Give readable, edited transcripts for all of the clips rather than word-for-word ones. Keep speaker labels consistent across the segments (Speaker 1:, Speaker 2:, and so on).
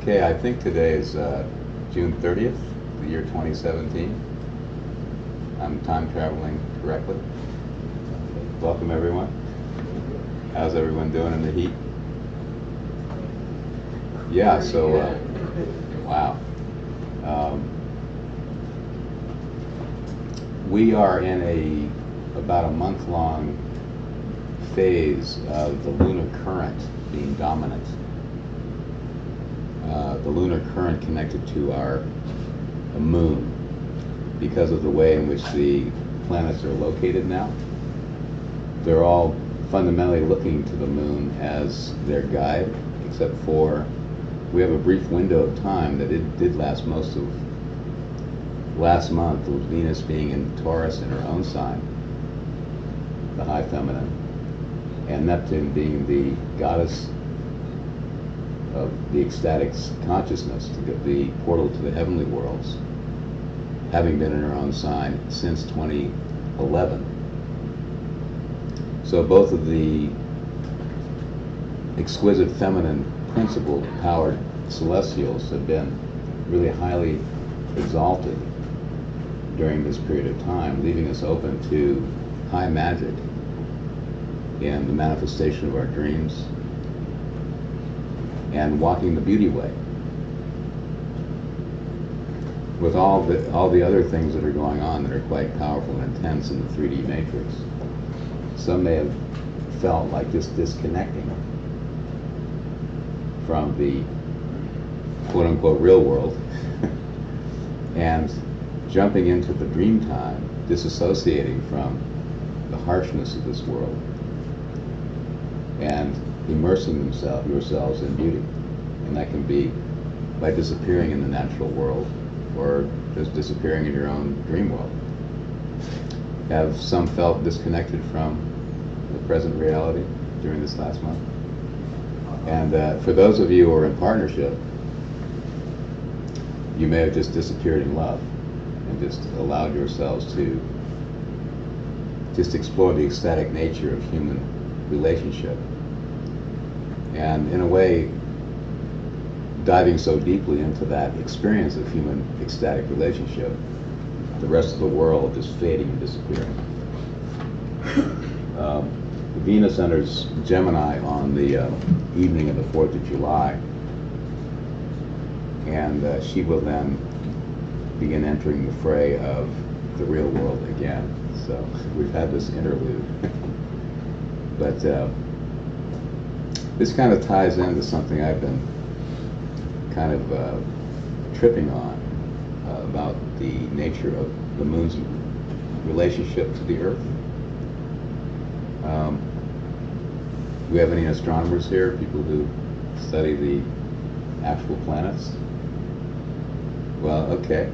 Speaker 1: Okay, I think today is June 30th, the year 2017. I'm time traveling correctly. Welcome everyone. How's everyone doing in the heat? Yeah, so, wow. We are in about a month-long phase of the lunar current being dominant. The lunar current connected to our moon because of the way in which the planets are located now. They're all fundamentally looking to the moon as their guide, except for we have a brief window of time that it did last most of last month, with Venus being in Taurus in her own sign, the high feminine, and Neptune being the goddess of the ecstatic consciousness, to get the portal to the heavenly worlds, having been in her own sign since 2011. So both of the exquisite feminine principle powered celestials have been really highly exalted during this period of time, leaving us open to high magic in the manifestation of our dreams and walking the beauty way, with all the other things that are going on that are quite powerful and intense in the 3D matrix. Some may have felt like just disconnecting from the quote-unquote real world and jumping into the dream time, disassociating from the harshness of this world and immersing yourselves in beauty. And that can be by disappearing in the natural world or just disappearing in your own dream world. Have some felt disconnected from the present reality during this last month? And for those of you who are in partnership, you may have just disappeared in love and just allowed yourselves to just explore the ecstatic nature of human relationship. And in a way, diving so deeply into that experience of human ecstatic relationship, the rest of the world just fading and disappearing. Venus enters Gemini on the evening of the 4th of July, and she will then begin entering the fray of the real world again. So we've had this interlude. But this kind of ties into something I've been kind of tripping on about the nature of the moon's relationship to the Earth. Do we have any astronomers here, people who study the actual planets? Well, okay.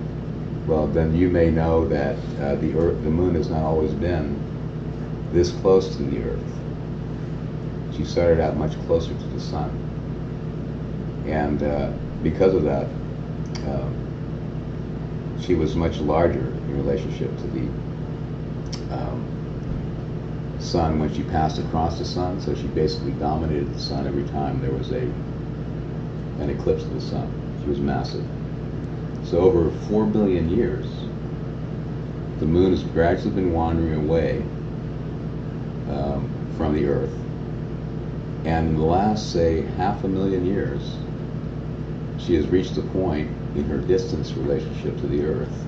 Speaker 1: Well, then you may know that the moon has not always been this close to the Earth. She started out much closer to the sun. And because of that, she was much larger in relationship to the sun when she passed across the sun. So she basically dominated the sun every time there was an eclipse of the sun. She was massive. So over 4 billion years, the moon has gradually been wandering away from the Earth. And in the last, say, 500,000 years, she has reached a point in her distance relationship to the Earth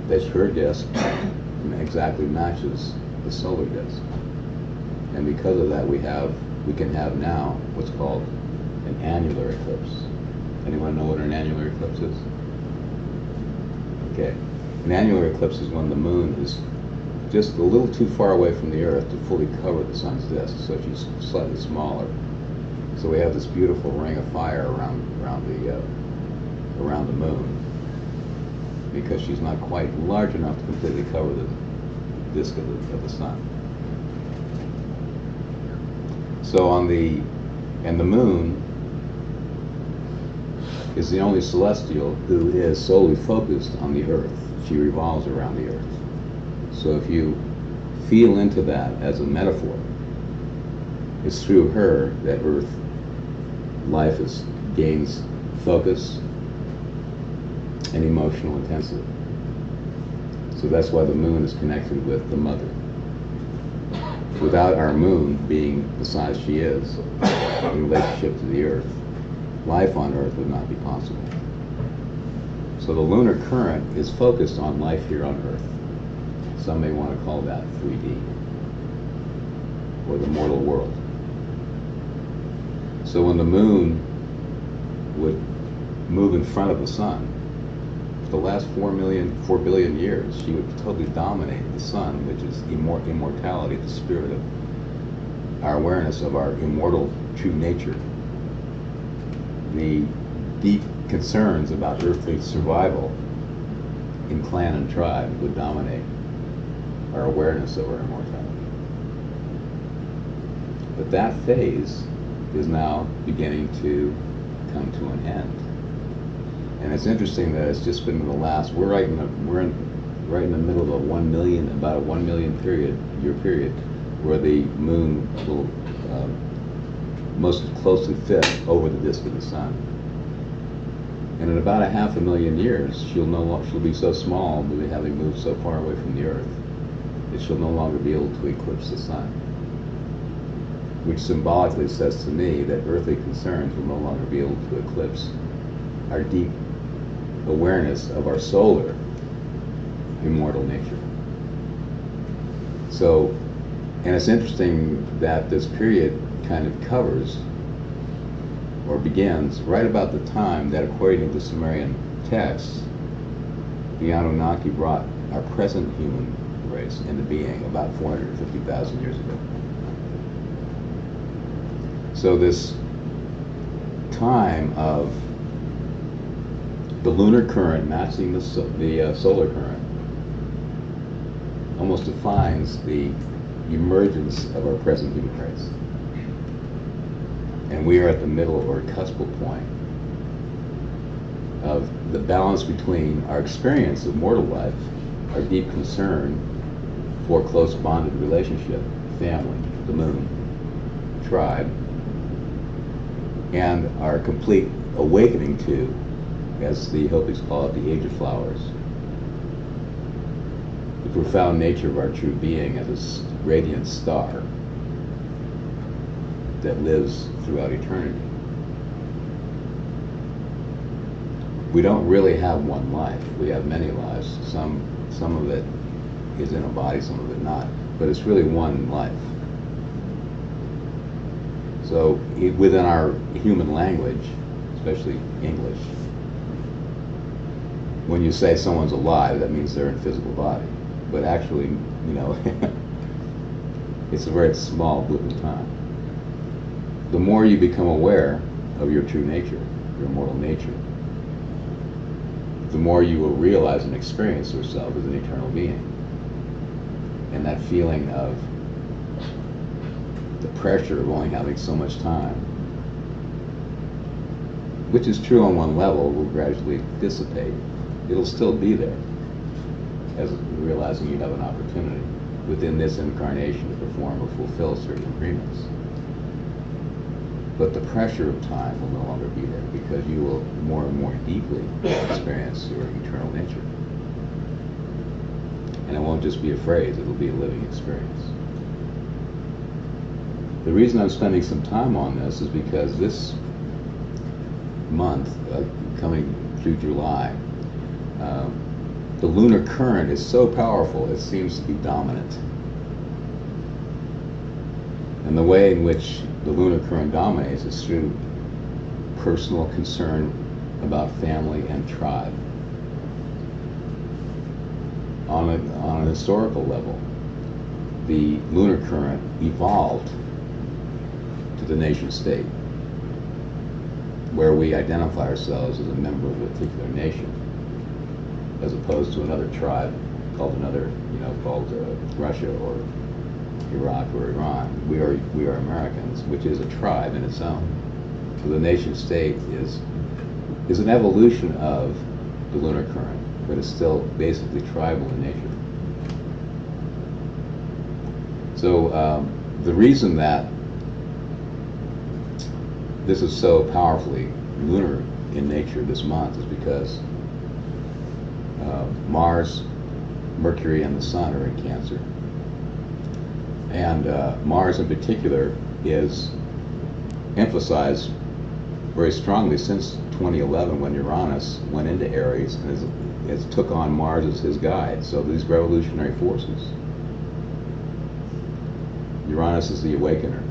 Speaker 1: that her disk exactly matches the solar disk. And because of that, we can have now what's called an annular eclipse. Anyone know what an annular eclipse is? Okay. An annular eclipse is when the moon is just a little too far away from the Earth to fully cover the sun's disk, so she's slightly smaller. So we have this beautiful ring of fire around the moon, because she's not quite large enough to completely cover the disk of the sun. So the moon is the only celestial who is solely focused on the Earth. She revolves around the Earth. So if you feel into that as a metaphor, it's through her that Earth life gains focus, and emotional intensity. So that's why the moon is connected with the mother. Without our moon being the size she is in relationship to the Earth, life on Earth would not be possible. So the lunar current is focused on life here on Earth. Some may want to call that 3D, or the mortal world. So when the moon would move in front of the sun, for the last 4 billion years, she would totally dominate the sun, which is immortality, the spirit of our awareness of our immortal true nature. The deep concerns about earthly survival in clan and tribe would dominate our awareness of our immortality. But that phase is now beginning to come to an end. And it's interesting that it's just been in the last, we're right in the middle of about a 1 million year period where the moon will most closely fit over the disk of the sun. And in about a 500,000 years, she'll be so small, having moved so far away from the Earth, that she'll no longer be able to eclipse the sun. Which symbolically says to me that earthly concerns will no longer be able to eclipse our deep awareness of our solar immortal nature. So, and it's interesting that this period kind of covers or begins right about the time that, according to the Sumerian texts, the Anunnaki brought our present human race into being about 450,000 years ago. So this time of the lunar current matching the solar current almost defines the emergence of our present human race. And we are at the middle or cuspal point of the balance between our experience of mortal life, our deep concern for close bonded relationship, family, the moon, tribe, and our complete awakening to, as the Hopis call it, the age of flowers. The profound nature of our true being as a radiant star that lives throughout eternity. We don't really have one life. We have many lives. Some of it is in a body, some of it not. But it's really one life. So within our human language, especially English, when you say someone's alive, that means they're in a physical body. But actually, it's a very small blip in time. The more you become aware of your true nature, your immortal nature, the more you will realize and experience yourself as an eternal being. And that feeling of the pressure of only having so much time, which is true on one level, will gradually dissipate. It'll still be there, as realizing you have an opportunity within this incarnation to perform or fulfill certain agreements. But the pressure of time will no longer be there, because you will more and more deeply experience your eternal nature. And it won't just be a phrase, it'll be a living experience. The reason I'm spending some time on this is because this month, coming through July, the lunar current is so powerful it seems to be dominant. And the way in which the lunar current dominates is through personal concern about family and tribe. On a historical level, the lunar current evolved to the nation state, where we identify ourselves as a member of a particular nation, as opposed to another tribe called Russia or Iraq or Iran. We are Americans, which is a tribe in its own. So the nation state is an evolution of the lunar current, but it's still basically tribal in nature. So the reason that this is so powerfully lunar in nature this month is because Mars, Mercury, and the Sun are in Cancer. And Mars in particular is emphasized very strongly since 2011 when Uranus went into Aries and has took on Mars as his guide. So these revolutionary forces. Uranus is the awakener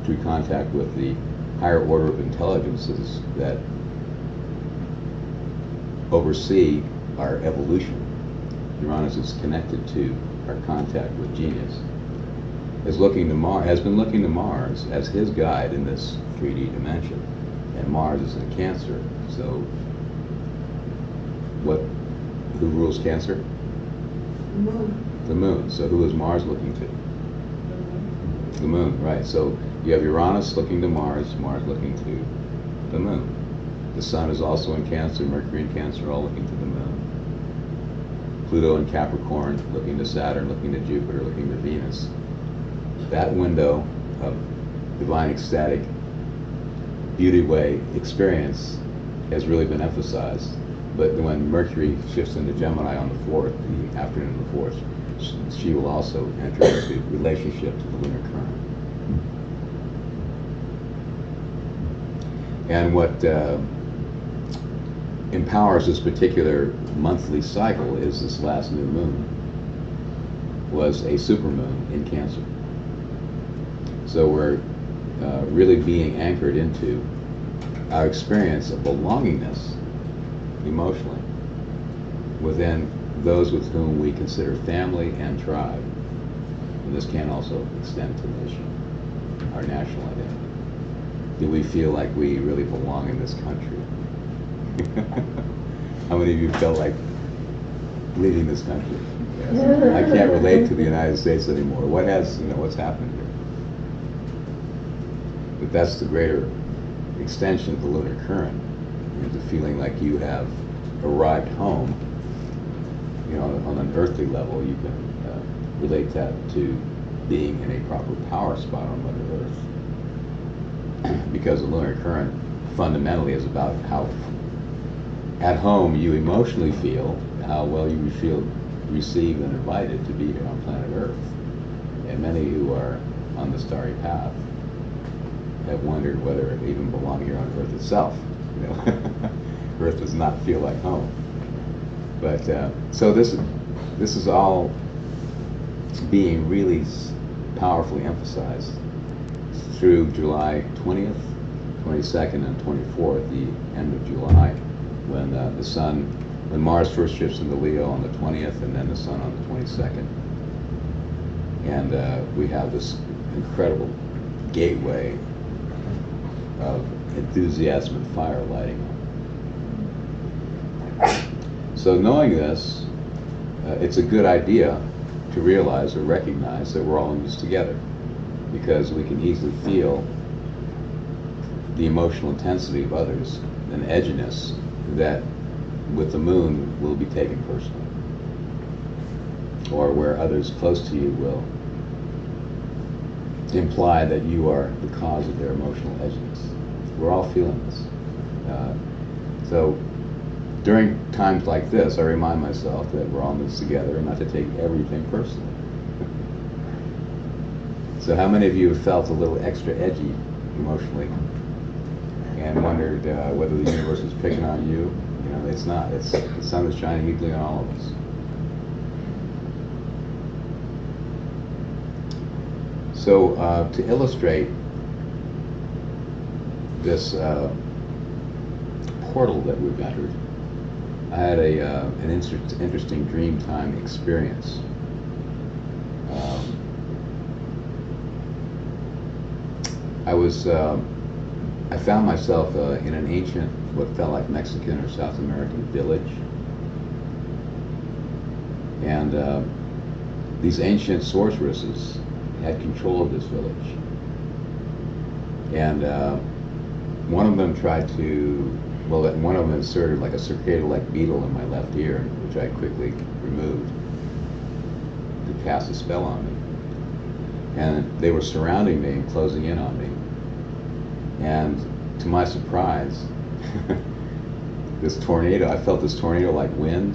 Speaker 1: through contact with the higher order of intelligences that oversee our evolution. Uranus is connected to our contact with genius. Has been looking to Mars as his guide in this 3D dimension, and Mars is in Cancer. So, who rules Cancer?
Speaker 2: The moon.
Speaker 1: The moon. So who is Mars looking to? The moon, right. So you have Uranus looking to Mars, Mars looking to the moon. The Sun is also in Cancer, Mercury in Cancer, all looking to the moon. Pluto in Capricorn, looking to Saturn, looking to Jupiter, looking to Venus. That window of divine ecstatic beauty way experience has really been emphasized. But when Mercury shifts into Gemini on the 4th, the afternoon of the 4th, she will also enter into relationship to the lunar current. And what empowers this particular monthly cycle is this last new moon was a supermoon in Cancer. So we're really being anchored into our experience of belongingness emotionally within those with whom we consider family and tribe. And this can also extend to nation, our national identity. Do we feel like we really belong in this country? How many of you felt like leaving this country? Yes. I can't relate to the United States anymore. What's happened here? But that's the greater extension of the lunar current, into feeling like you have arrived home. On an earthly level, you can relate that to being in a proper power spot on Mother Earth. Because the lunar current fundamentally is about how at home you emotionally feel, how well you feel received and invited to be here on planet Earth. And many who are on the starry path have wondered whether it even belong here on Earth itself. Earth does not feel like home. But so this is all being really powerfully emphasized through July 20th, 22nd, and 24th, the end of July, when Mars first shifts into Leo on the 20th, and then the Sun on the 22nd. And we have this incredible gateway of enthusiasm and fire lighting up. So knowing this, it's a good idea to realize or recognize that we're all in this together, because we can easily feel the emotional intensity of others, an edginess that with the moon will be taken personally, or where others close to you will imply that you are the cause of their emotional edginess. We're all feeling this. So during times like this, I remind myself that we're all in this together and not to take everything personally. So how many of you have felt a little extra edgy emotionally and wondered whether the universe is picking on you? It's not. The sun is shining equally on all of us. So to illustrate this portal that we've entered, I had an interesting dream time experience. I found myself in an ancient, what felt like Mexican or South American village. And these ancient sorceresses had control of this village. And one of them one of them inserted like a cicada-like beetle in my left ear, which I quickly removed to cast a spell on me. And they were surrounding me and closing in on me. And to my surprise, this tornado, I felt this tornado like wind,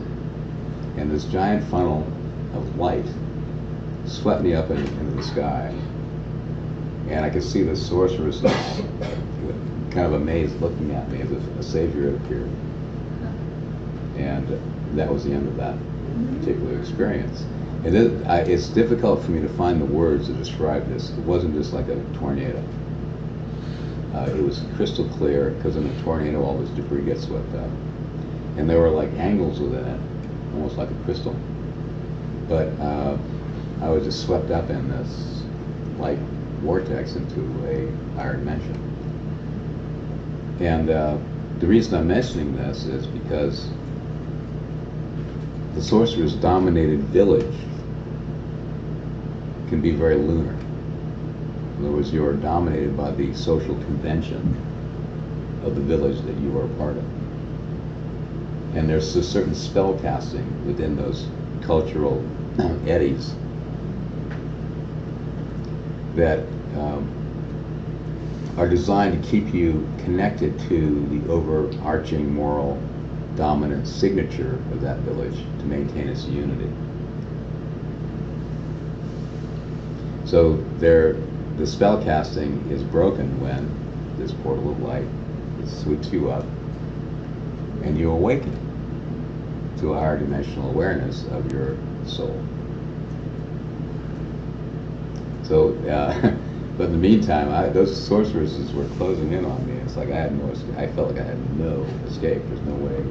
Speaker 1: and this giant funnel of light swept me up into the sky. And I could see the sorceress kind of amazed, looking at me as if a savior had appeared. And that was the end of that particular experience. And it's difficult for me to find the words to describe this. It wasn't just like a tornado. It was crystal clear, because in a tornado all this debris gets swept up. And there were like angles within it, almost like a crystal. But I was just swept up in this light vortex into a higher dimension. And the reason I'm mentioning this is because the sorcerer's dominated village can be very lunar. In other words, you are dominated by the social convention of the village that you are a part of. And there's a certain spell casting within those cultural eddies that are designed to keep you connected to the overarching moral dominant signature of that village to maintain its unity. So the spell casting is broken when this portal of light sweeps you up and you awaken to a higher dimensional awareness of your soul. So, but in the meantime, those sorceresses were closing in on me. It's like I felt like I had no escape. There's no way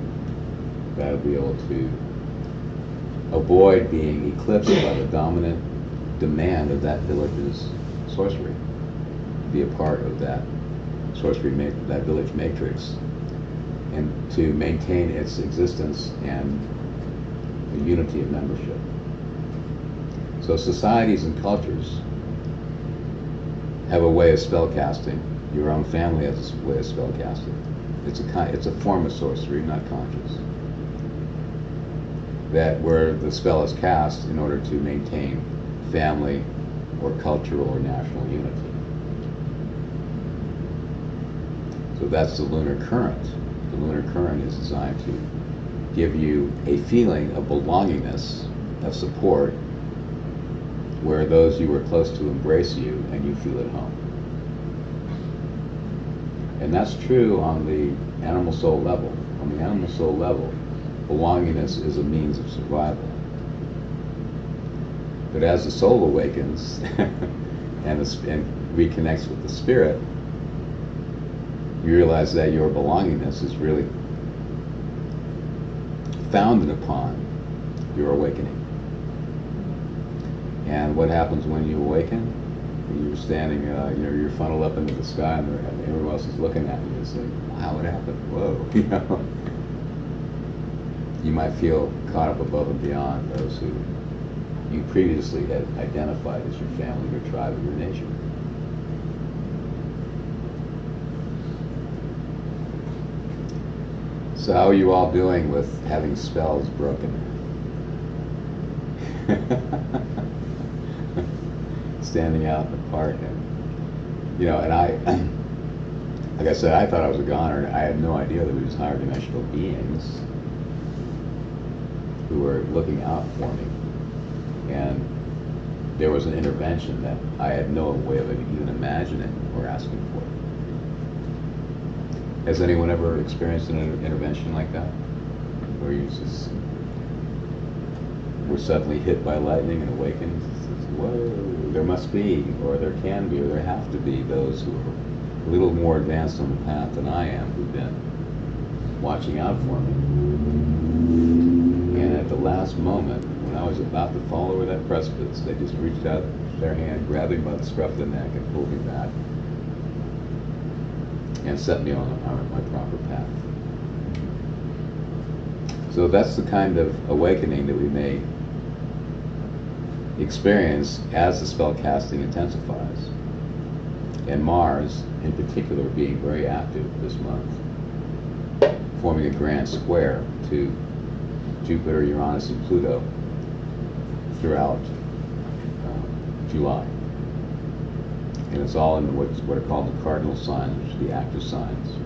Speaker 1: that I would be able to avoid being eclipsed by the dominant demand of that village's sorcery, be a part of that sorcery, that village matrix, and to maintain its existence and the unity of membership. So societies and cultures have a way of spell casting. Your own family has a way of spell casting. It's a form of sorcery, not conscious. That where the spell is cast in order to maintain family or cultural or national unity. So that's the lunar current. The lunar current is designed to give you a feeling of belongingness, of support, where those you were close to embrace you and you feel at home. And that's true on the animal soul level. On the animal soul level, belongingness is a means of survival. But as the soul awakens and reconnects with the spirit, you realize that your belongingness is really founded upon your awakening. And what happens when you awaken? You're standing, you're funneled up into the sky, and everyone else is looking at you. It's like, wow, what happened? Whoa, You might feel caught up above and beyond those who you previously had identified as your family, your tribe, or your nation. So how are you all doing with having spells broken? Standing out in the park, and and I, like I said, I thought I was a goner. I had no idea there were these higher dimensional beings who were looking out for me, and there was an intervention that I had no way of even imagining or asking for. Has anyone ever experienced an intervention like that, where you just were suddenly hit by lightning and awakened? Whoa, there must be, or there can be, or there have to be those who are a little more advanced on the path than I am, who've been watching out for me. And at the last moment, when I was about to fall over that precipice, they just reached out their hand, grabbed me by the scruff of the neck, and pulled me back, and set me on my proper path. So that's the kind of awakening that we may experience as the spell casting intensifies. And Mars, in particular, being very active this month, forming a grand square to Jupiter, Uranus, and Pluto throughout July. And it's all in what are called the cardinal signs, which are the active signs.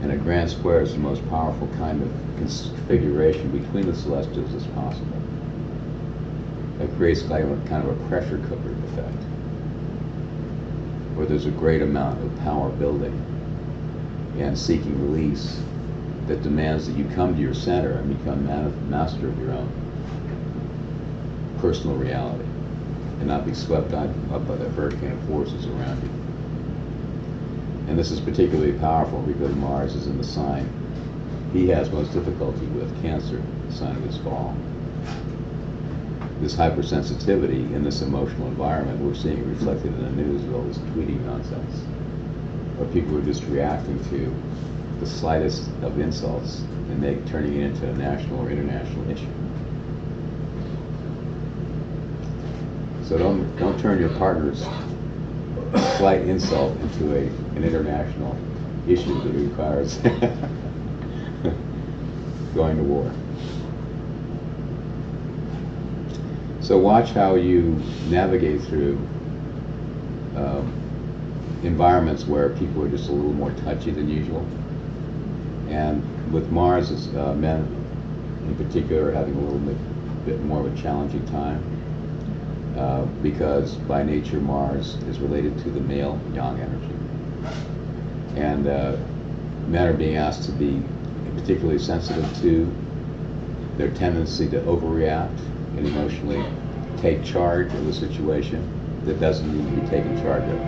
Speaker 1: And a grand square is the most powerful kind of configuration between the celestials as possible. It creates kind of a pressure cooker effect, where there's a great amount of power building and seeking release that demands that you come to your center and become master of your own personal reality and not be swept up by the hurricane of forces around you. And this is particularly powerful because Mars is in the sign he has most difficulty with, Cancer, the sign of his fall. This hypersensitivity in this emotional environment, we're seeing reflected in the news with all this tweeting nonsense, where people are just reacting to the slightest of insults and turning it into a national or international issue. So don't turn your partner's slight insult into an international issue that requires going to war. So watch how you navigate through environments where people are just a little more touchy than usual. And with Mars, men in particular are having a little bit more of a challenging time because by nature Mars is related to the male yang energy. And men are being asked to be particularly sensitive to their tendency to overreact and emotionally take charge of the situation that doesn't need to be taken charge of.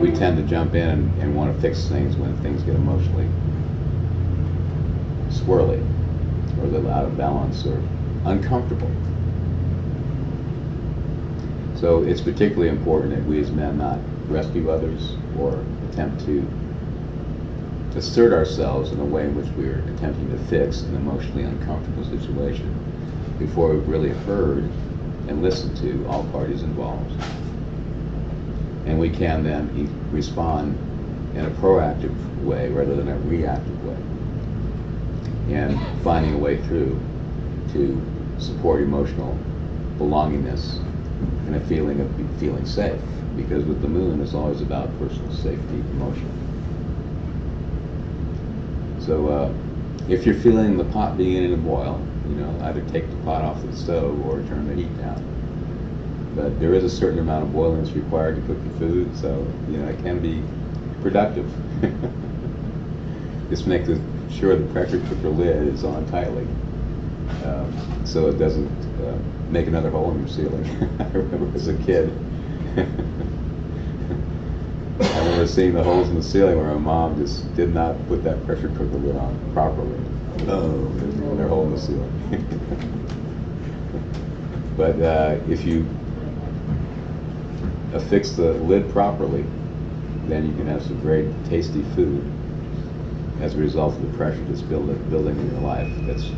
Speaker 1: We tend to jump in and want to fix things when things get emotionally swirly or a little out of balance or uncomfortable. So it's particularly important that we as men not rescue others or attempt to assert ourselves in a way in which we're attempting to fix an emotionally uncomfortable situation before we've really heard and listened to all parties involved. And we can then respond in a proactive way rather than a reactive way, and finding a way through to support emotional belongingness and a feeling of feeling safe, because with the moon it's always about personal safety emotion. So if you're feeling the pot beginning to boil, either take the pot off the stove or turn the heat down. But there is a certain amount of boiling that's required to cook the food, so it can be productive. Just make sure the pressure cooker lid is on tightly, so it doesn't make another hole in your ceiling. I remember as a kid, I remember seeing the holes in the ceiling where my mom just did not put that pressure cooker lid on properly. Oh, there's another hole in the ceiling. But if you affix the lid properly, then you can have some great tasty food as a result of the pressure that's building in your life that's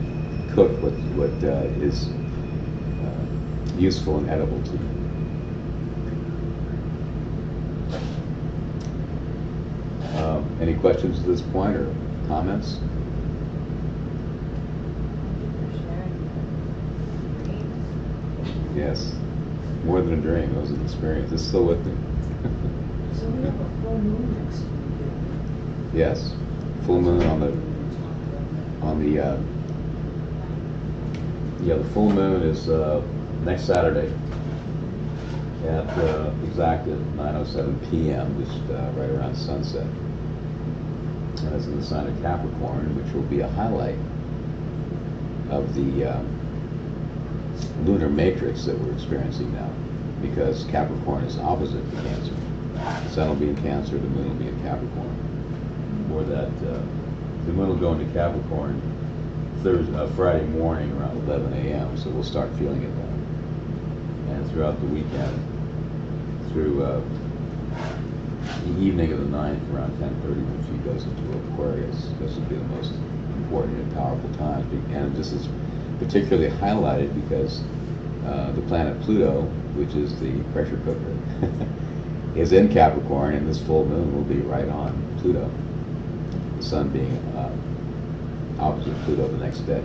Speaker 1: cooked what is useful and edible to you. Any questions at this point or comments? Yes, more than a dream. It was an experience. It's still with me.
Speaker 2: So we have a full moon next week.
Speaker 1: Yes, full moon the full moon is next Saturday at exact at 9:07 p.m. just right around sunset. And it's in the sign of Capricorn, which will be a highlight of the lunar matrix that we're experiencing now, because Capricorn is opposite to Cancer. The sun will be in Cancer, the moon will be in Capricorn. Or that the moon will go into Capricorn Friday morning around 11 a.m. So we'll start feeling it then. And throughout the weekend, through the evening of the 9th around 10:30 when she goes into Aquarius, this will be the most important and powerful time. And this is particularly highlighted because the planet Pluto, which is the pressure cooker, is in Capricorn, and this full moon will be right on Pluto, the sun being opposite Pluto the next day.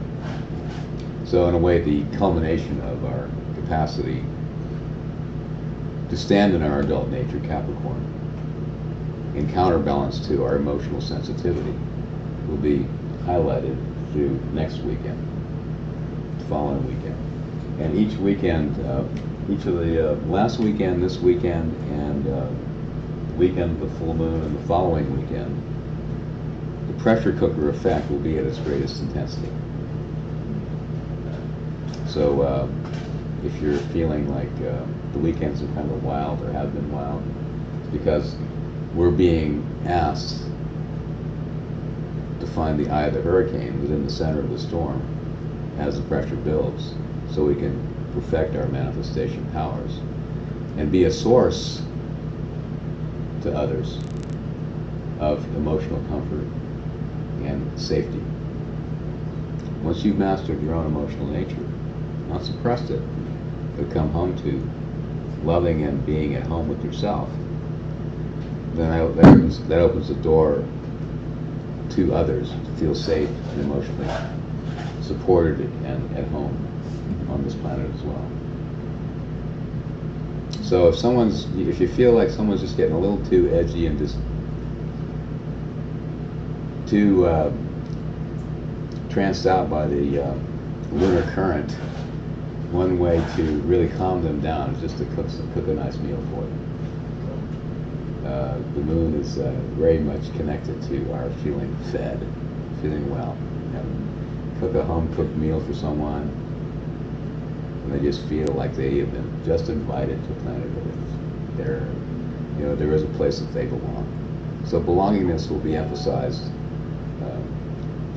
Speaker 1: So in a way, the culmination of our capacity to stand in our adult nature, Capricorn, in counterbalance to our emotional sensitivity, will be highlighted through next weekend, the following weekend. And each weekend, each of the last weekend, this weekend, and the weekend of the full moon and the following weekend, the pressure cooker effect will be at its greatest intensity. So if you're feeling like the weekends are kind of wild or have been wild, it's because we're being asked to find the eye of the hurricane within the center of the storm as the pressure builds, so we can perfect our manifestation powers and be a source to others of emotional comfort and safety. Once you've mastered your own emotional nature, not suppressed it, but come home to loving and being at home with yourself, then that opens the door to others to feel safe and emotionally supported and at home on this planet as well. So if you feel like someone's just getting a little too edgy and just too tranced out by the lunar current, one way to really calm them down is just to cook a nice meal for them. The moon is very much connected to our feeling fed, feeling well. Cook a home-cooked meal for someone, and they just feel like they have been just invited to planet Earth. There is a place that they belong. So belongingness will be emphasized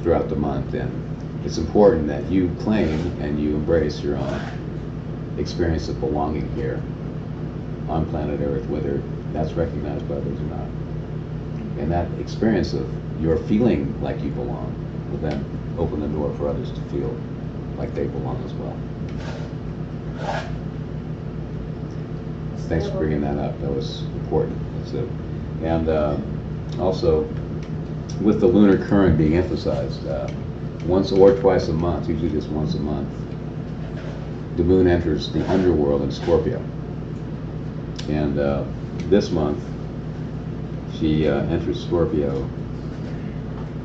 Speaker 1: throughout the month, and it's important that you claim and you embrace your own experience of belonging here on planet Earth, whether that's recognized by others or not. And that experience of your feeling like you belong will then open the door for others to feel like they belong as well. Thanks for bringing that up. That was important. And also, with the lunar current being emphasized, once or twice a month, usually just once a month, the moon enters the underworld in Scorpio. And this month, she enters Scorpio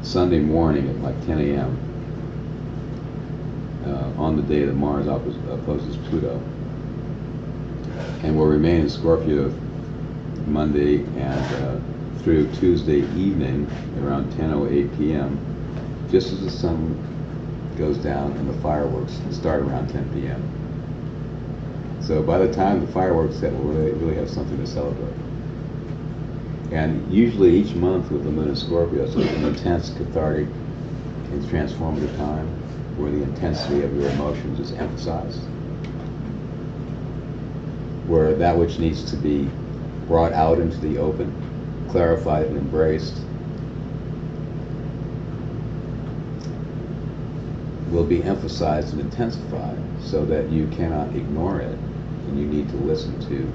Speaker 1: Sunday morning at like 10 a.m. On the day that Mars opposes Pluto, and will remain in Scorpio Monday and through Tuesday evening around 10:08 p.m. just as the sun goes down and the fireworks start around 10 p.m. So by the time the fireworks hit, we'll really have something to celebrate. And usually each month with the moon in Scorpio, so it's an intense, cathartic, and transformative time where the intensity of your emotions is emphasized, where that which needs to be brought out into the open, clarified and embraced, will be emphasized and intensified so that you cannot ignore it, and you need to listen to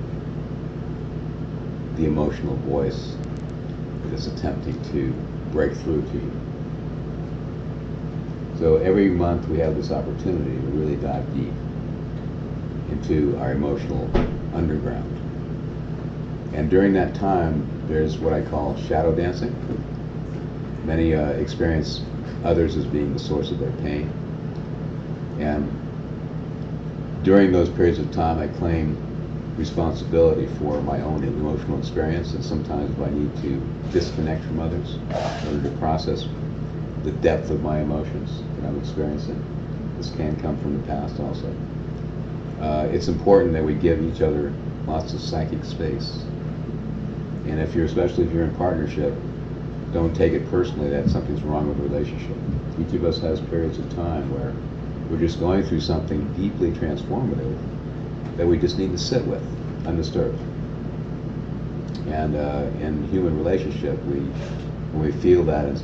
Speaker 1: the emotional voice that is attempting to break through to you. So every month we have this opportunity to really dive deep into our emotional underground. And during that time, there's what I call shadow dancing. Many experience others as being the source of their pain. And during those periods of time, I claim responsibility for my own emotional experience, and sometimes if I need to disconnect from others in order to process the depth of my emotions that I'm experiencing. This can come from the past also. It's important that we give each other lots of psychic space. And especially if you're in partnership, don't take it personally that something's wrong with the relationship. Each of us has periods of time where we're just going through something deeply transformative that we just need to sit with, undisturbed. And in human relationship, when we feel that,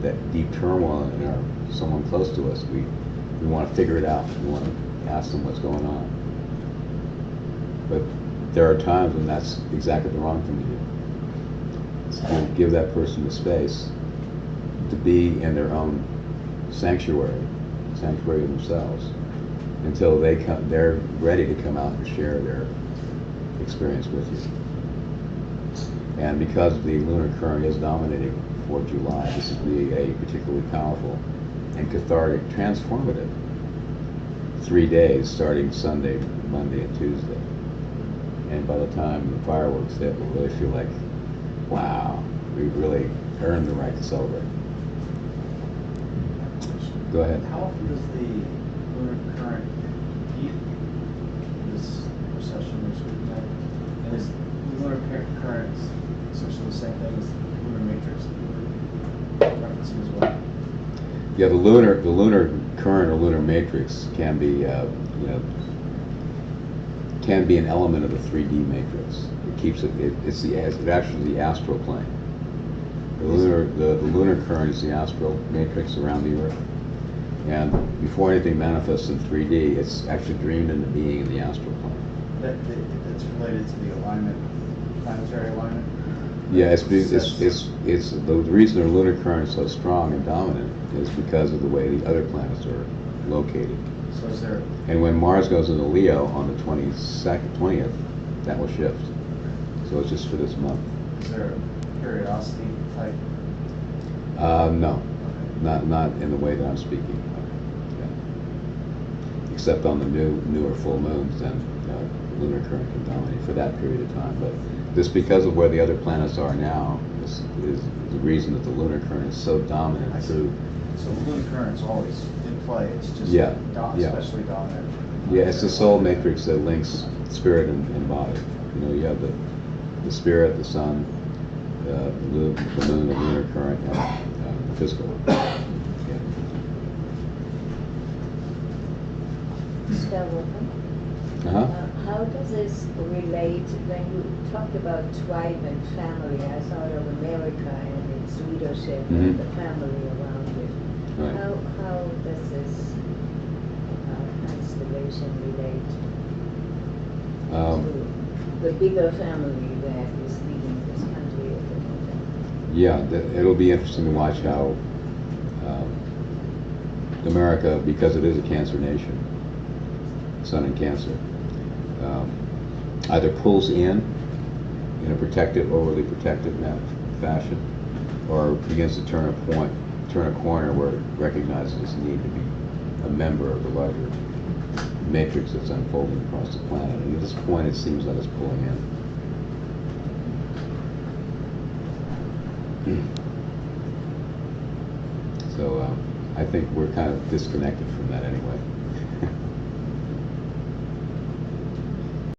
Speaker 1: that deep turmoil in someone close to us, we want to figure it out. We want to ask them what's going on. But there are times when that's exactly the wrong thing to do. So give that person the space to be in their own sanctuary themselves, until they're ready to come out and share experience with you. And because the lunar current is dominating for July, this will be a particularly powerful and cathartic, transformative 3 days starting Sunday, Monday, and Tuesday. And by the time the fireworks hit, we'll really feel like, wow, we've really earned the right to celebrate. Go ahead.
Speaker 3: How often does the lunar current heat this recession or sweeping that? And is the lunar current essentially the same thing as the lunar matrix that you were referencing as well?
Speaker 1: Yeah, the lunar current or lunar matrix can be, can be an element of the 3D matrix. It keeps it. It's actually the astral plane. The lunar current is the astral matrix around the Earth, and before anything manifests in 3D, it's actually dreamed into being in the astral plane.
Speaker 3: That's related to the alignment, planetary alignment.
Speaker 1: Yeah, it's the reason the lunar current is so strong and dominant is because of the way the other planets are located.
Speaker 3: So is there?
Speaker 1: And when Mars goes into Leo on the 20th, that will shift. So it's just for this month.
Speaker 3: Is there a periodicity type?
Speaker 1: No,
Speaker 3: Okay.
Speaker 1: not in the way that I'm speaking. Yeah. Except on the newer full moons, then lunar current can dominate for that period of time. But just because of where the other planets are now is the reason that the lunar current is so dominant
Speaker 3: I see.
Speaker 1: through.
Speaker 3: So the lunar current's always in play. It's just especially dominant.
Speaker 1: Yeah, it's the soul matrix that links spirit and body. You have the spirit, the sun, the moon, the lunar current, and the physical.
Speaker 4: Starwalker,
Speaker 1: Uh-huh.
Speaker 4: how does this relate when you talked about tribe and family? I thought of America and its leadership and the family around it.
Speaker 1: Right.
Speaker 4: How does this constellation relate to the bigger family that is leading this country at the moment?
Speaker 1: Yeah, it'll be interesting to watch how America, because it is a Cancer nation, Sun in Cancer, either pulls in a protective, overly protective fashion, or begins to turn a corner where it recognizes its need to be a member of the larger matrix that's unfolding across the planet. And at this point, it seems like it's pulling in. So I think we're kind of disconnected from that anyway.